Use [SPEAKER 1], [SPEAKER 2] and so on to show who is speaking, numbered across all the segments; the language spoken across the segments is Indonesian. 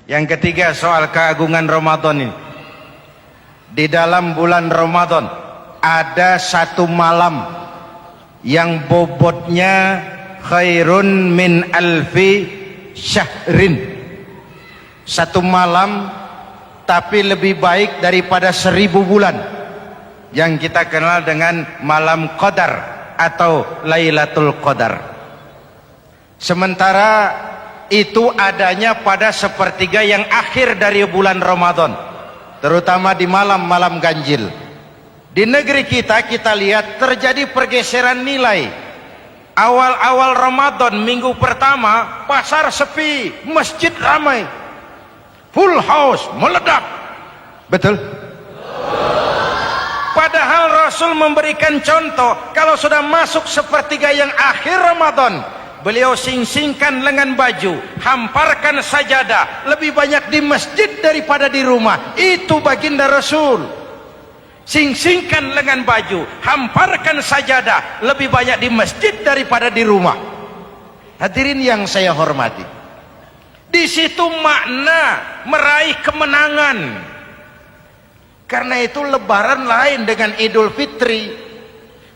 [SPEAKER 1] Yang ketiga, soal keagungan Ramadan ini. Di dalam bulan Ramadan ada satu malam yang bobotnya khairun min alfi syahrin. Satu malam tapi lebih baik daripada 1000 bulan, yang kita kenal dengan malam Qadar atau Lailatul Qadar. Sementara itu adanya pada sepertiga yang akhir dari bulan Ramadan, terutama di malam-malam ganjil. Di negeri kita lihat terjadi pergeseran nilai. Awal-awal Ramadan, minggu pertama, pasar sepi, masjid ramai, full house, meledak. Betul? Padahal Rasul memberikan contoh, kalau sudah masuk sepertiga yang akhir Ramadan, beliau sing-singkan lengan baju, hamparkan sajadah, lebih banyak di masjid daripada di rumah. Itu baginda Rasul. Sing-singkan lengan baju, hamparkan sajadah, lebih banyak di masjid daripada di rumah. Hadirin yang saya hormati, di situ makna meraih kemenangan. Karena itu lebaran lain dengan Idul Fitri.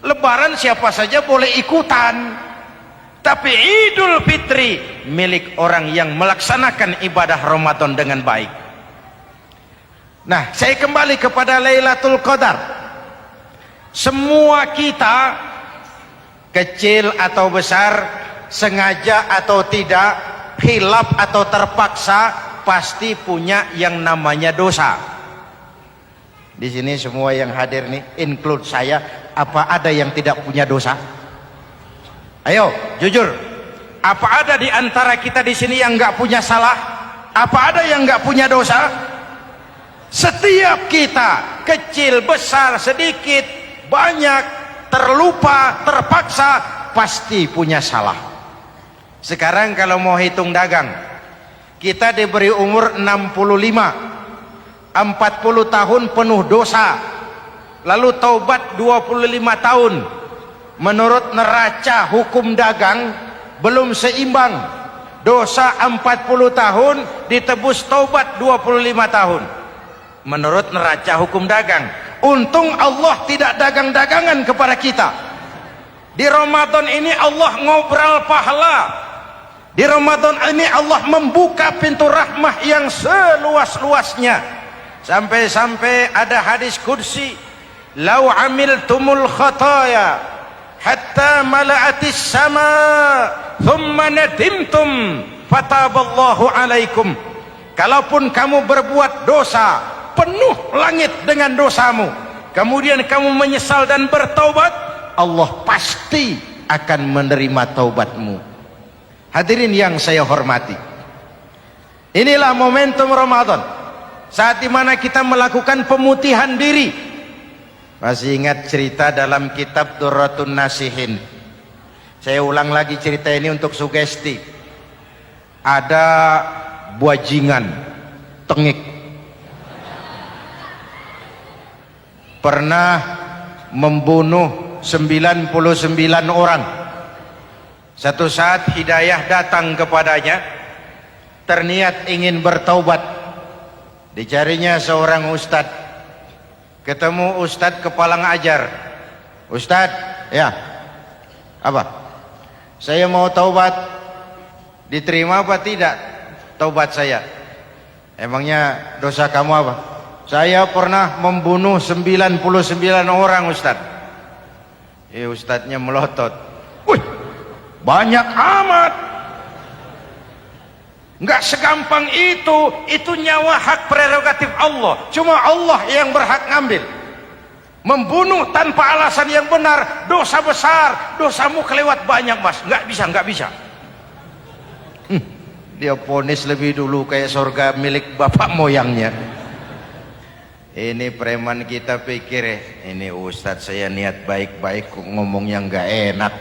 [SPEAKER 1] Lebaran siapa saja boleh ikutan, tapi Idul Fitri milik orang yang melaksanakan ibadah Ramadan dengan baik. Nah, saya kembali kepada Lailatul Qadar. Semua kita, kecil atau besar, sengaja atau tidak, khilaf atau terpaksa, pasti punya yang namanya dosa. Di sini semua yang hadir nih, include saya, apa ada yang tidak punya dosa? Ayo, jujur. Apa ada di antara kita di sini yang nggak punya salah? Apa ada yang nggak punya dosa? Setiap kita, kecil, besar, sedikit, banyak, terlupa, terpaksa, pasti punya salah. Sekarang kalau mau hitung dagang, kita diberi umur 65, 40 tahun penuh dosa, lalu taubat 25 tahun. Menurut neraca hukum dagang belum seimbang. Dosa 40 tahun ditebus taubat 25 tahun. Menurut neraca hukum dagang. Untung Allah tidak dagang-dagangan kepada kita. Di Ramadan ini Allah ngobrol pahala. Di Ramadan ini Allah membuka pintu rahmah yang seluas-luasnya. Sampai-sampai ada hadis qudsi, "Lau amiltumul khataya hatta mala'atis sama thumma nadimtum fataballahu alaikum." Kalaupun kamu berbuat dosa, penuh langit dengan dosamu, kemudian kamu menyesal dan bertaubat, Allah pasti akan menerima taubatmu. Hadirin yang saya hormati, inilah momentum Ramadan, saat dimana kita melakukan pemutihan diri. Masih ingat cerita dalam kitab Durratun Nasihin? Saya ulang lagi cerita ini untuk sugesti. Ada buajingan tengik pernah membunuh 99 orang. Satu saat hidayah datang kepadanya, terniat ingin bertaubat. Dicarinya seorang ustadz, ketemu ustadz kepala ngajar. Ustadz, ya, apa? Saya mau taubat, diterima apa tidak taubat saya? Emangnya dosa kamu apa? Saya pernah membunuh 99 orang, Ustadz. Ustadznya melotot. Wih, banyak amat. Nggak segampang itu nyawa hak prerogatif Allah. Cuma Allah yang berhak ngambil. Membunuh tanpa alasan yang benar, dosa besar. Dosamu kelewat banyak, Mas. Nggak bisa. Dia vonis lebih dulu kayak surga milik bapak moyangnya. Ini preman kita pikir ini ustadz saya niat baik-baik kok ngomongnya nggak enak.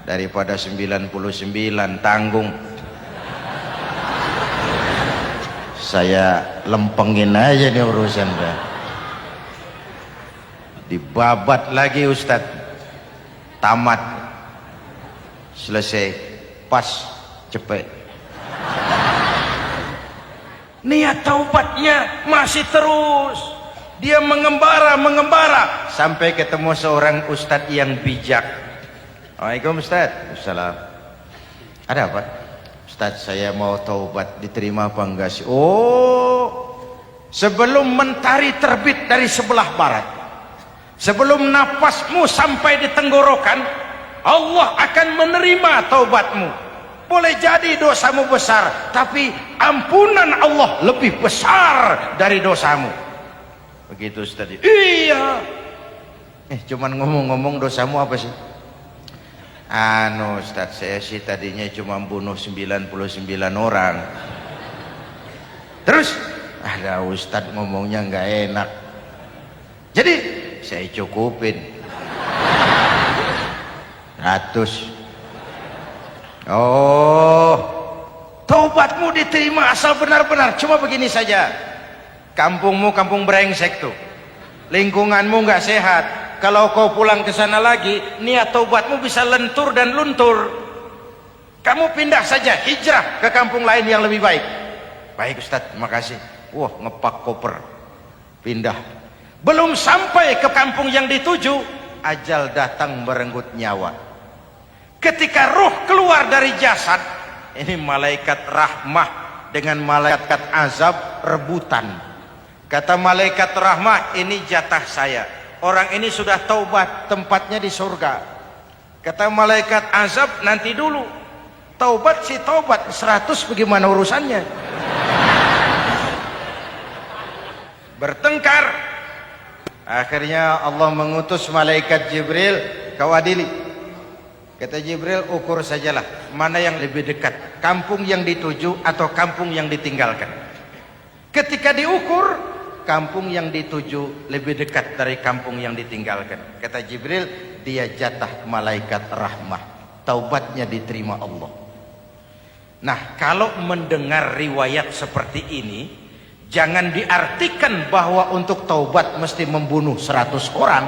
[SPEAKER 1] Daripada 99 tanggung, saya lempengin aja nih urusan. Dibabat lagi ustadz, tamat, selesai, pas, cepet. Niat taubatnya masih terus. Dia mengembara sampai ketemu seorang ustadz yang bijak. Waalaikumsalam Ustadz. Assalam. Ada apa? Ustadz, saya mau taubat, diterima apa enggak sih? Oh, sebelum mentari terbit dari sebelah barat, sebelum napasmu sampai di tenggorokan, Allah akan menerima taubatmu. Boleh jadi dosamu besar, tapi ampunan Allah lebih besar dari dosamu. Begitu Ustaz. Iya. Cuman ngomong-ngomong dosamu apa sih? Ustaz, saya sih tadinya cuma bunuh 99 orang. Terus ada Ustaz ngomongnya nggak enak. Jadi saya cukupin 100. Oh, taubatmu diterima asal benar-benar. Cuma begini saja. Kampungmu kampung brengsek tuh, lingkunganmu nggak sehat. Kalau kau pulang ke sana lagi, niat taubatmu bisa lentur dan luntur. Kamu pindah saja, hijrah ke kampung lain yang lebih baik. Baik Ustaz, terima kasih. Wah, ngepak koper, pindah. Belum sampai ke kampung yang dituju, ajal datang merenggut nyawa. Ketika ruh keluar dari jasad, ini malaikat rahmah dengan malaikat azab rebutan. Kata malaikat rahmah, ini jatah saya. Orang ini sudah taubat, tempatnya di surga. Kata malaikat azab, nanti dulu. Taubat si taubat, 100 bagaimana urusannya? Bertengkar. Akhirnya Allah mengutus malaikat Jibril, kau adili. Kata Jibril, ukur sajalah mana yang lebih dekat, kampung yang dituju atau kampung yang ditinggalkan. Ketika diukur, kampung yang dituju lebih dekat dari kampung yang ditinggalkan. Kata Jibril, dia jatah malaikat rahmah, taubatnya diterima Allah. Nah, kalau mendengar riwayat seperti ini, jangan diartikan bahwa untuk taubat mesti membunuh 100 orang.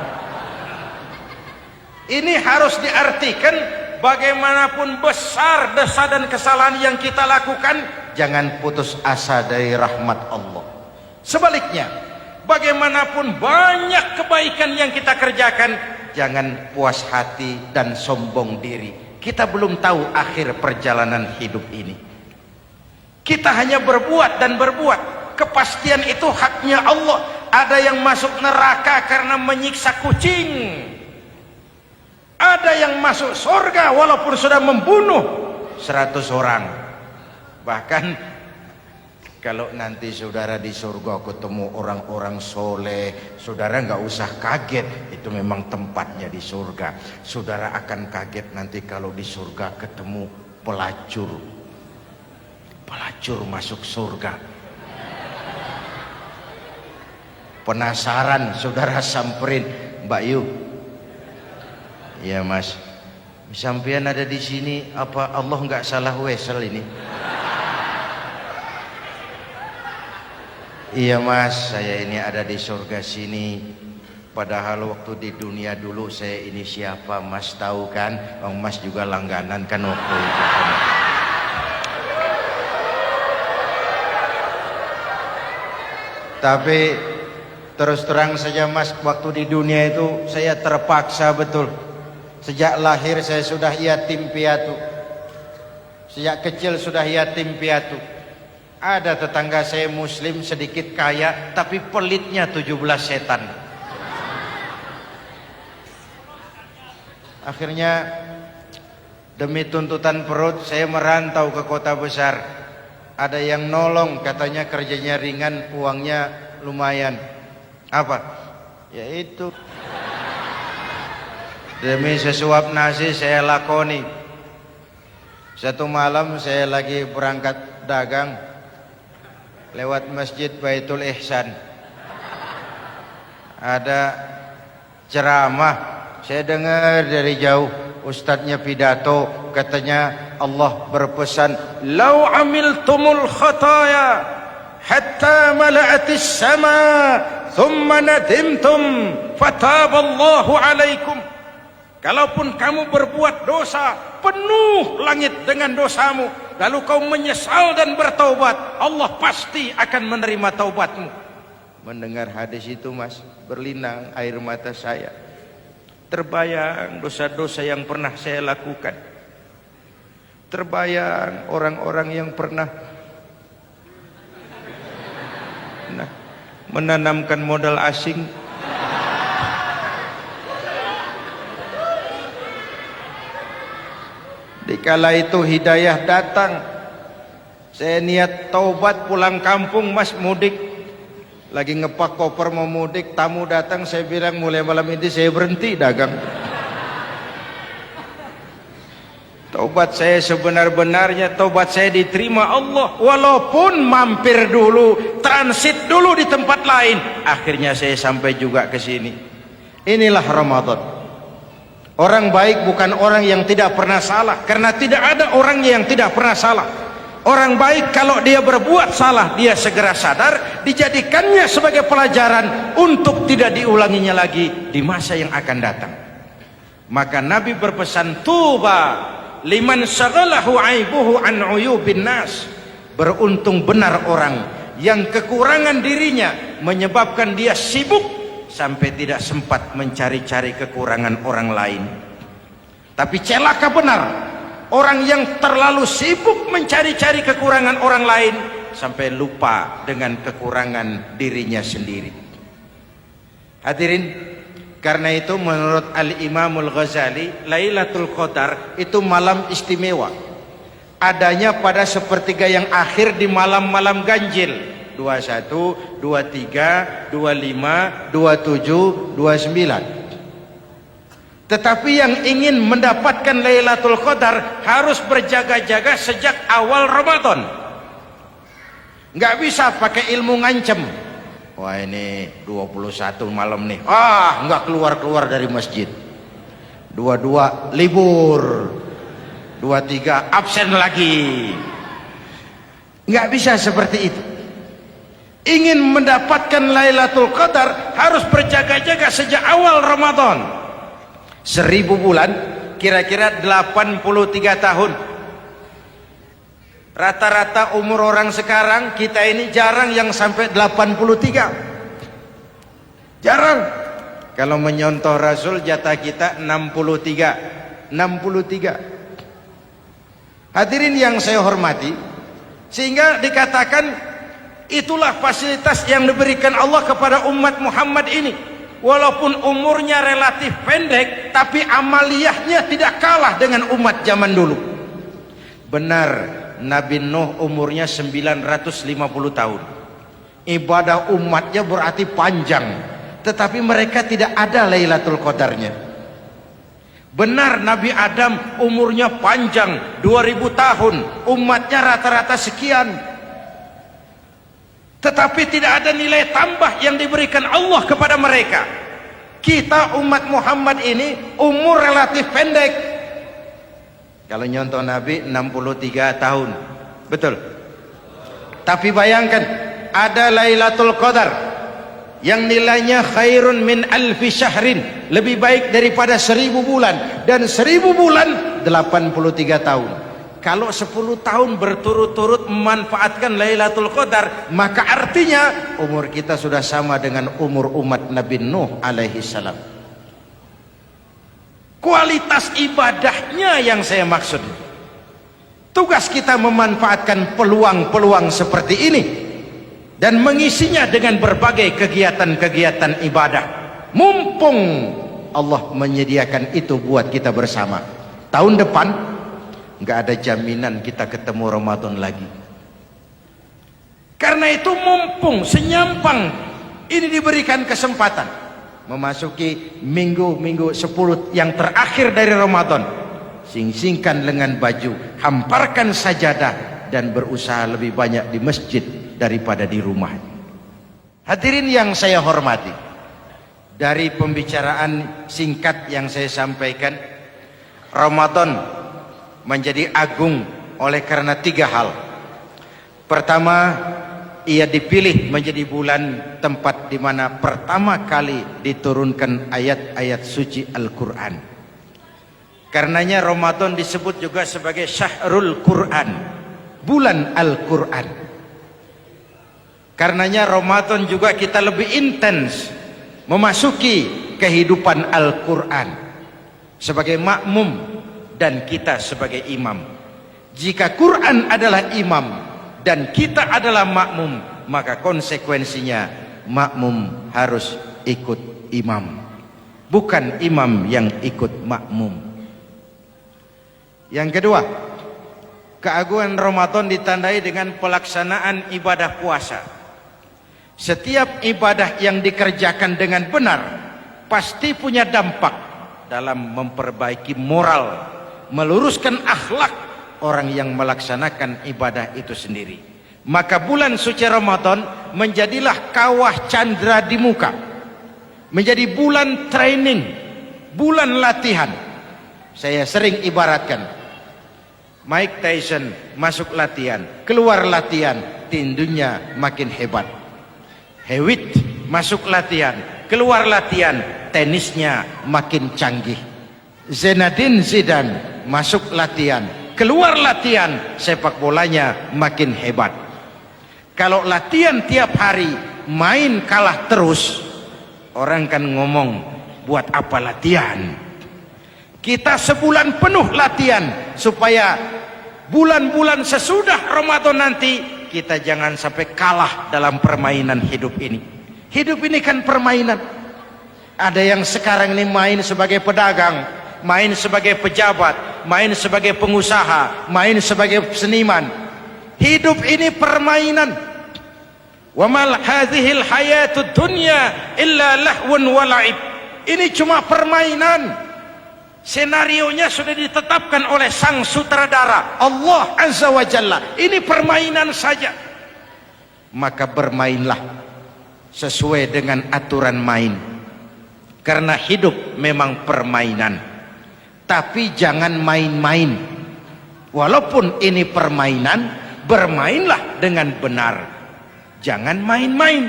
[SPEAKER 1] Ini harus diartikan bagaimanapun besar dosa dan kesalahan yang kita lakukan, jangan putus asa dari rahmat Allah. Sebaliknya, bagaimanapun banyak kebaikan yang kita kerjakan, jangan puas hati dan sombong diri. Kita belum tahu akhir perjalanan hidup ini. Kita hanya berbuat dan berbuat. Kepastian itu haknya Allah. Ada yang masuk neraka karena menyiksa kucing. Ada yang masuk surga walaupun sudah membunuh 100 orang. Bahkan kalau nanti saudara di surga ketemu orang-orang soleh, saudara nggak usah kaget, itu memang tempatnya di surga. Saudara akan kaget nanti kalau di surga ketemu pelacur. Pelacur masuk surga. Penasaran, saudara samperin, Mbak Yu. Iya Mas, sampean ada di sini, apa Allah nggak salah wesel ini? Iya Mas, saya ini ada di surga sini. Padahal waktu di dunia dulu saya ini siapa Mas tahu kan? Mas juga langganan kan waktu itu. Tapi terus terang saja Mas, waktu di dunia itu saya terpaksa betul. Sejak lahir saya sudah yatim piatu. Sejak kecil sudah yatim piatu. Ada tetangga saya muslim sedikit kaya, tapi pelitnya 17 setan. Akhirnya demi tuntutan perut saya merantau ke kota besar. Ada yang nolong, katanya kerjanya ringan, uangnya lumayan. Apa? Yaitu demi sesuap nasi saya lakoni. Satu malam saya lagi berangkat dagang, lewat masjid Baitul Ihsan, ada ceramah. Saya dengar dari jauh, ustadznya pidato, katanya Allah berpesan, "Lau amiltumul khataya hatta mala'atis sama, thumma nadimtum, fataballahu alaikum." Kalaupun kamu berbuat dosa, penuh langit dengan dosamu, lalu kau menyesal dan bertaubat, Allah pasti akan menerima taubatmu. Mendengar hadis itu mas, berlinang air mata saya. Terbayang dosa-dosa yang pernah saya lakukan. Terbayang orang-orang yang pernah menanamkan modal asing. Dikala itu hidayah datang, saya niat taubat pulang kampung mas, mudik. Lagi ngepak koper mau mudik, tamu datang, saya bilang mulai malam ini saya berhenti dagang. Taubat saya sebenar-benarnya, taubat saya diterima Allah. Walaupun mampir dulu, transit dulu di tempat lain, akhirnya saya sampai juga ke sini. Inilah Ramadan. Orang baik bukan orang yang tidak pernah salah, karena tidak ada orangnya yang tidak pernah salah. Orang baik kalau dia berbuat salah, dia segera sadar, dijadikannya sebagai pelajaran untuk tidak diulanginya lagi di masa yang akan datang. Maka Nabi berpesan, tuba liman syaghalahu aibuhu an uyubin nas. Beruntung benar orang yang kekurangan dirinya menyebabkan dia sibuk sampai tidak sempat mencari-cari kekurangan orang lain. Tapi celaka benar orang yang terlalu sibuk mencari-cari kekurangan orang lain sampai lupa dengan kekurangan dirinya sendiri. Hadirin, karena itu menurut Al-Imamul Ghazali, Lailatul Qadar itu malam istimewa. Adanya pada sepertiga yang akhir di malam-malam ganjil, 21, 23, 25, 27, 29. Tetapi yang ingin mendapatkan Lailatul Qadar harus berjaga-jaga sejak awal Ramadan. Nggak bisa pakai ilmu ngancem. Wah ini 21 malam nih, nggak keluar-keluar dari masjid. 22 libur, 23 absen lagi. Nggak bisa seperti itu. Ingin mendapatkan Lailatul Qadar harus berjaga-jaga sejak awal Ramadan. 1000 bulan kira-kira 83 tahun. Rata-rata umur orang sekarang kita ini jarang yang sampai 83. Jarang. Kalau menyontoh Rasul jatah kita 63. Hadirin yang saya hormati, sehingga dikatakan itulah fasilitas yang diberikan Allah kepada umat Muhammad ini. Walaupun umurnya relatif pendek, tapi amaliyahnya tidak kalah dengan umat zaman dulu. Benar, Nabi Nuh umurnya 950 tahun. Ibadah umatnya berarti panjang, tetapi mereka tidak ada Lailatul Qadarnya. Benar, Nabi Adam umurnya panjang, 2000 tahun, umatnya rata-rata sekian. Tetapi tidak ada nilai tambah yang diberikan Allah kepada mereka. Kita umat Muhammad ini umur relatif pendek. Kalau nyontoh Nabi 63 tahun, betul. Tapi bayangkan ada Lailatul Qadar yang nilainya khairun min alfi syahrin, lebih baik daripada 1000 bulan, dan 1000 bulan 83 tahun. Kalau 10 tahun berturut-turut memanfaatkan Lailatul Qadar, maka artinya umur kita sudah sama dengan umur umat Nabi Nuh alaihi salam. Kualitas ibadahnya yang saya maksud. Tugas kita memanfaatkan peluang-peluang seperti ini dan mengisinya dengan berbagai kegiatan-kegiatan ibadah. Mumpung Allah menyediakan itu buat kita bersama. Tahun depan nggak ada jaminan kita ketemu Ramadan lagi. Karena itu mumpung senyampang ini diberikan kesempatan memasuki minggu-minggu 10 yang terakhir dari Ramadan, sing-singkan lengan baju, hamparkan sajadah, dan berusaha lebih banyak di masjid daripada di rumah. Hadirin yang saya hormati, dari pembicaraan singkat yang saya sampaikan, Ramadan menjadi agung oleh karena 3 hal. Pertama, ia dipilih menjadi bulan tempat di mana pertama kali diturunkan ayat-ayat suci Al-Quran. Karenanya Ramadan disebut juga sebagai Syahrul Quran, bulan Al-Quran. Karenanya Ramadan juga kita lebih intens memasuki kehidupan Al-Quran sebagai makmum dan kita sebagai imam. Jika Quran adalah imam dan kita adalah makmum, maka konsekuensinya makmum harus ikut imam, bukan imam yang ikut makmum. Yang kedua, keagungan Ramadan ditandai dengan pelaksanaan ibadah puasa. Setiap ibadah yang dikerjakan dengan benar pasti punya dampak dalam memperbaiki moral, meluruskan akhlak orang yang melaksanakan ibadah itu sendiri. Maka bulan suci Ramadan menjadilah kawah candra di muka, menjadi bulan training, bulan latihan. Saya sering ibaratkan, Mike Tyson masuk latihan, keluar latihan, tinjunya makin hebat. Hewitt masuk latihan, keluar latihan, tenisnya makin canggih. Zinedine Zidane masuk latihan, keluar latihan, sepak bolanya makin hebat. Kalau latihan tiap hari, main kalah terus, orang kan ngomong, buat apa latihan? Kita sebulan penuh latihan supaya bulan-bulan sesudah Ramadan nanti kita jangan sampai kalah dalam permainan hidup ini. Hidup ini kan permainan. Ada yang sekarang ini main sebagai pedagang, main sebagai pejabat, main sebagai pengusaha, main sebagai seniman. Hidup ini permainan. Wa mal hadhil hayatud dunya illa lahwun wa la'ib. Ini cuma permainan. Senarionya sudah ditetapkan oleh sang sutradara Allah Azza wa Jalla. Ini permainan saja. Maka bermainlah sesuai dengan aturan main. Karena hidup memang permainan. Tapi jangan main-main. Walaupun ini permainan, bermainlah dengan benar. Jangan main-main.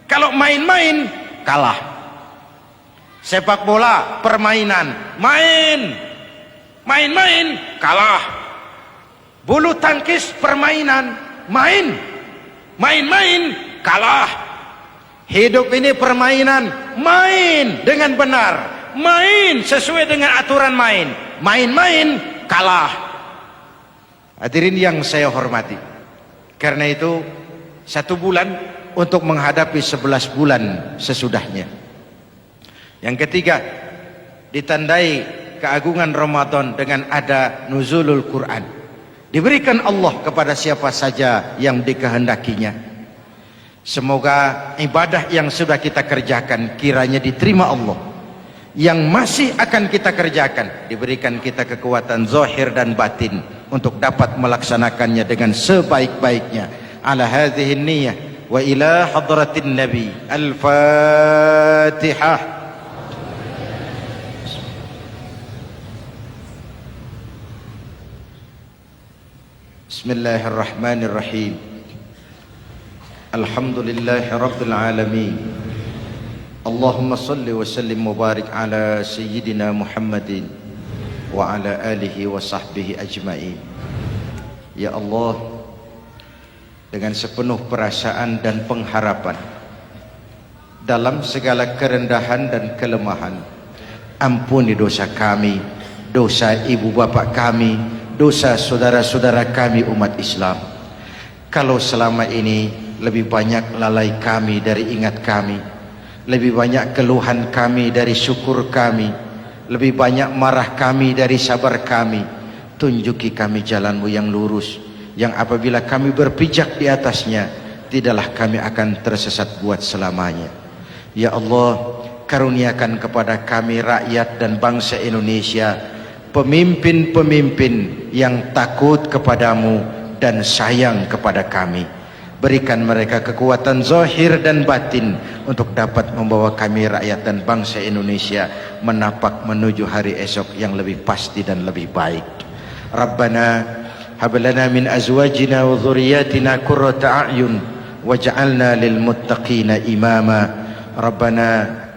[SPEAKER 1] Kalau main-main, kalah. Sepak bola permainan, main-main kalah. Bulu tangkis permainan, main-main kalah. Hidup ini permainan, main dengan benar, main sesuai dengan aturan main, main-main kalah. Hadirin yang saya hormati, karena itu 1 bulan untuk menghadapi 11 bulan sesudahnya. Yang ketiga, ditandai keagungan Ramadan dengan ada nuzulul Quran. Diberikan Allah kepada siapa saja yang dikehendakinya. Semoga ibadah yang sudah kita kerjakan kiranya diterima Allah. Yang masih akan kita kerjakan, diberikan kita kekuatan zahir dan batin untuk dapat melaksanakannya dengan sebaik-baiknya. Ala hadhihi niyyah wa ila hadratin nabi. Al-Fatihah. Bismillahirrahmanirrahim. Alhamdulillahi rabbil alamin. Allahumma salli wa sallim mubarak ala sayyidina Muhammadin wa ala alihi wa sahbihi ajma'in. Ya Allah, dengan sepenuh perasaan dan pengharapan, dalam segala kerendahan dan kelemahan, ampuni dosa kami, dosa ibu bapak kami, dosa saudara-saudara kami umat Islam. Kalau selama ini lebih banyak lalai kami dari ingat kami, lebih banyak keluhan kami dari syukur kami, lebih banyak marah kami dari sabar kami, tunjuki kami jalan-Mu yang lurus, yang apabila kami berpijak di atasnya, tidaklah kami akan tersesat buat selamanya. Ya Allah, karuniakan kepada kami rakyat dan bangsa Indonesia pemimpin-pemimpin yang takut kepadamu dan sayang kepada kami. Berikan mereka kekuatan zahir dan batin untuk dapat membawa kami rakyat dan bangsa Indonesia menapak menuju hari esok yang lebih pasti dan lebih baik. Rabbana hab lana min azwajina wa dhurriyyatina qurrata a'yun waj'alna lil muttaqina imama. Rabbana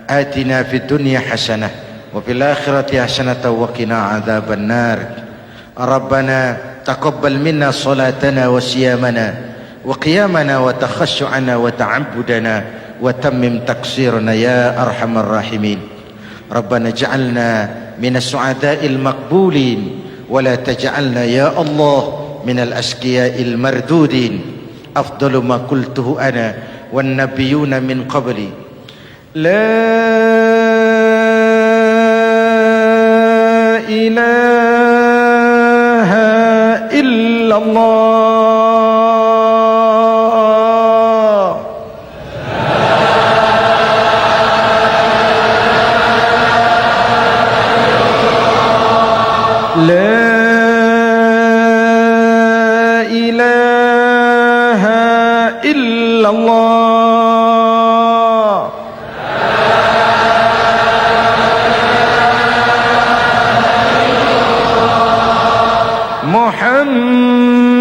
[SPEAKER 1] atina fid dunya hasanah wa fil akhirati hasanatan wa qina adzabannar. Rabbana تقبل منا صلاتنا وصيامنا وقيامنا وتخشعنا وتعبدنا وتمم تقصيرنا يا أرحم الراحمين. ربنا اجعلنا من السعداء المقبولين ولا تجعلنا يا الله من الأشقياء المردودين. أفضل ما قلته أنا والنبيون من قبلي لا إله إلا الله لا إله إلا الله محمد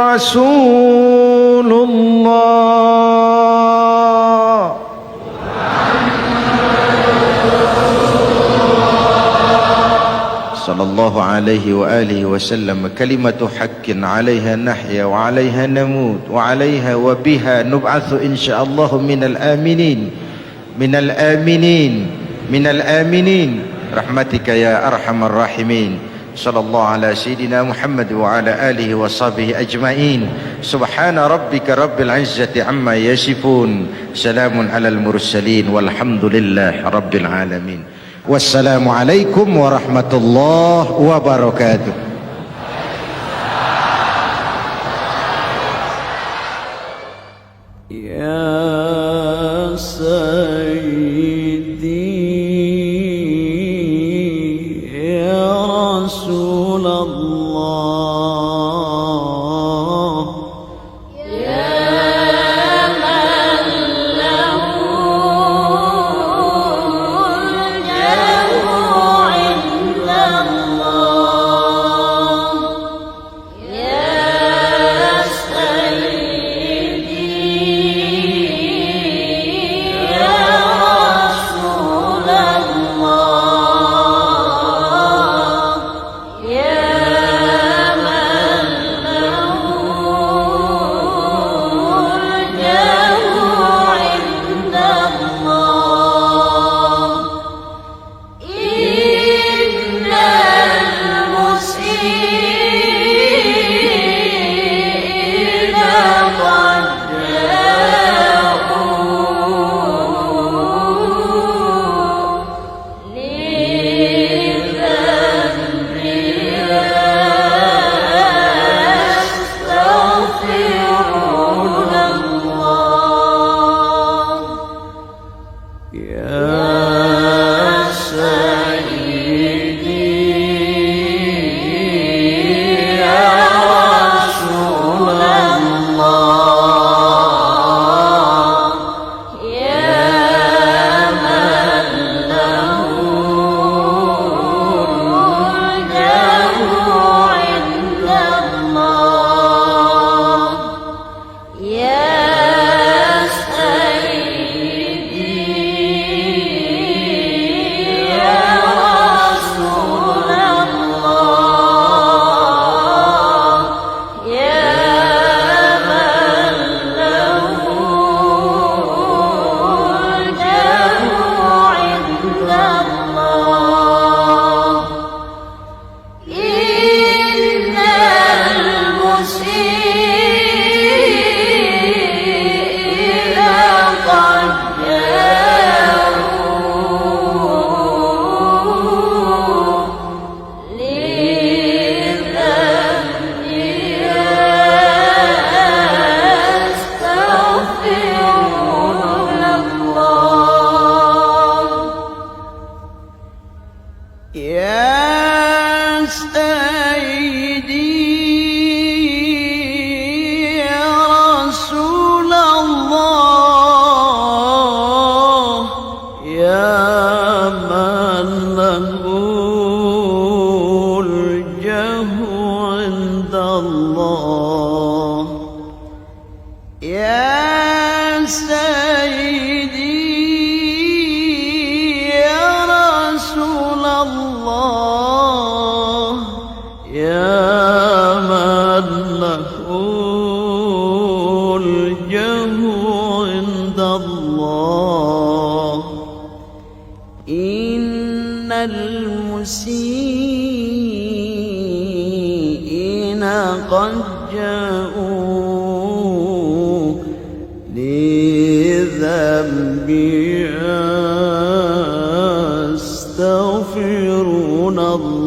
[SPEAKER 1] رسول الله صلى الله عليه وآله وسلم. كلمة حق عليها نحيا وعليها نموت وعليها وبها نبعث إن شاء الله من الآمنين من الآمنين من الآمنين رحمتك يا أرحم الراحمين. صلى الله على سيدنا محمد وعلى آله وصحبه أجمعين. سبحان ربك رب العزة عما يصفون سلام على المرسلين والحمد لله رب العالمين. والسلام عليكم ورحمة الله وبركاته.
[SPEAKER 2] يا سيدي يا رسول الله يا لذنبي أستغفرون الله